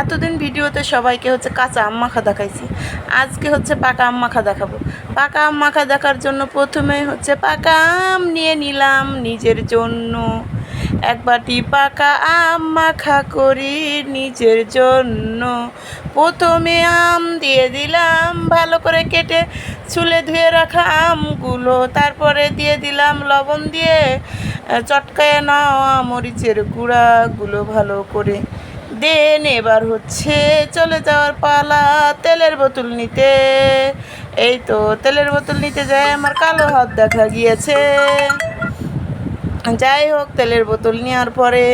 এতদিন ভিডিওতে সবাইকে হচ্ছে কাঁচা আম মাখা দেখাইছি, আজকে হচ্ছে পাকা আম মাখা দেখাবো। পাকা আম মাখা দেখার জন্য প্রথমে হচ্ছে পাকা আম নিয়ে নিলাম নিজের জন্য। এক বাটি পাকা আম মাখা করি নিজের জন্য। প্রথমে আম দিয়ে দিলাম ভালো করে কেটে ছুলে ধুয়ে রাখা আমগুলো, তারপরে দিয়ে দিলাম লবণ দিয়ে চটকায় নেওয়া মরিচের গুঁড়াগুলো ভালো করে। দেন এবার হচ্ছে চলে যাওয়ার পালা তেলের বোতল নিতে। এই তো তেলের বোতল নিতে যায় আমার কালো হাত দেখা গিয়েছে। যাই হোক, তেলের বোতল নেওয়ার পরে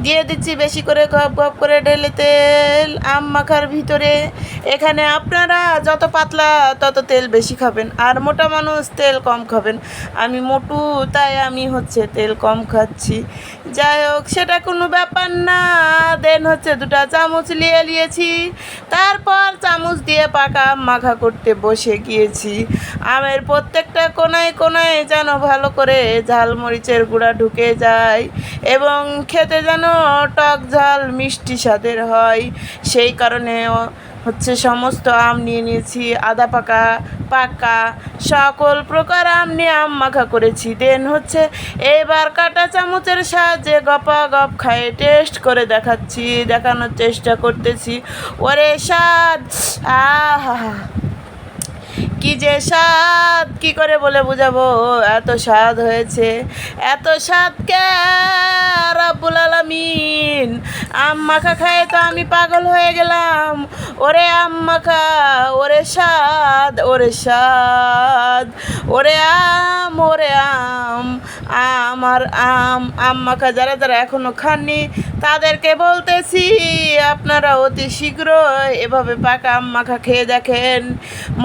দিয়ে দিচ্ছি বেশি করে গপ গপ করে ঢেলে তেল আম মাখার ভিতরে। এখানে আপনারা যত পাতলা তত তেল বেশি খাবেন, আর মোটা মানুষ তেল কম খাবেন। আমি মোটু, তাই আমি হচ্ছে তেল কম খাচ্ছি। যাই হোক, সেটা কোনো ব্যাপার না। দেন হচ্ছে 2টা চামচ নিয়েছি, তারপর চামচ দিয়ে পাকা আম মাখা করতে বসে গিয়েছি। আমের প্রত্যেকটা কোনায় কোনায় যেন ভালো করে ঝাল মরিচের গুঁড়া ঢুকে যায় এবং খেতে যেন টক ঝাল মিষ্টি স্বাদের হয়। সেই কারণে হচ্ছে সমস্ত আম নিয়ে নিয়েছি, আদা পাকা পাকা সকল প্রকার আম নিয়ে আম মাখা করেছি। দেন হচ্ছে এবার কাঁটা চামচের সাহায্যে গপা গপ খায়ে টেস্ট করে দেখানোর চেষ্টা করতেছি। ওরে স্বাদ, আহা কি যে স্বাদ, কি করে বলে বুঝাবো, এত স্বাদ হয়েছে, এত স্বাদ কে রব্বুল আলামিন। আম মাখা খায়ে তো আমি পাগল হয়ে গেলাম। ওরে আম মাখা, ওরে স্বাদ, ওরে স্বাদ, ওরে আম, ওরে আম, আমার আম। আম মাখা যারা যারা এখনও খাননি তাদেরকে বলতেছি, আপনারা অতি শীঘ্রই এভাবে পাকা আম মাখা খেয়ে দেখেন।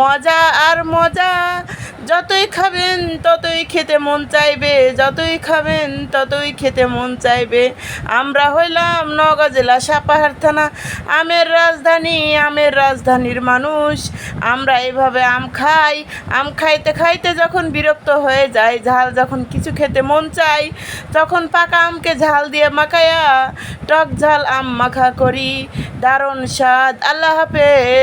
মজা আর মজা, যতই খাবেন ততই খেতে মন চাইবে, যতই খাবেন ততই খেতে মন চাইবে। আমরা হইলাম নওগাঁ জেলা সাপাহার থানা, আমের রাজধানী, আমের রাজধানীর মানুষ। আমরা এইভাবে আম খাই। আম খাইতে খাইতে যখন বিরক্ত হয়ে যায়, ঝাল যখন কিছু খেতে মন চাই, তখন পাকা আমকে ঝাল দিয়ে মাখায়া টক ঝাল আম মাখা করি। দারুণ স্বাদ। আল্লাহ হাফেজ।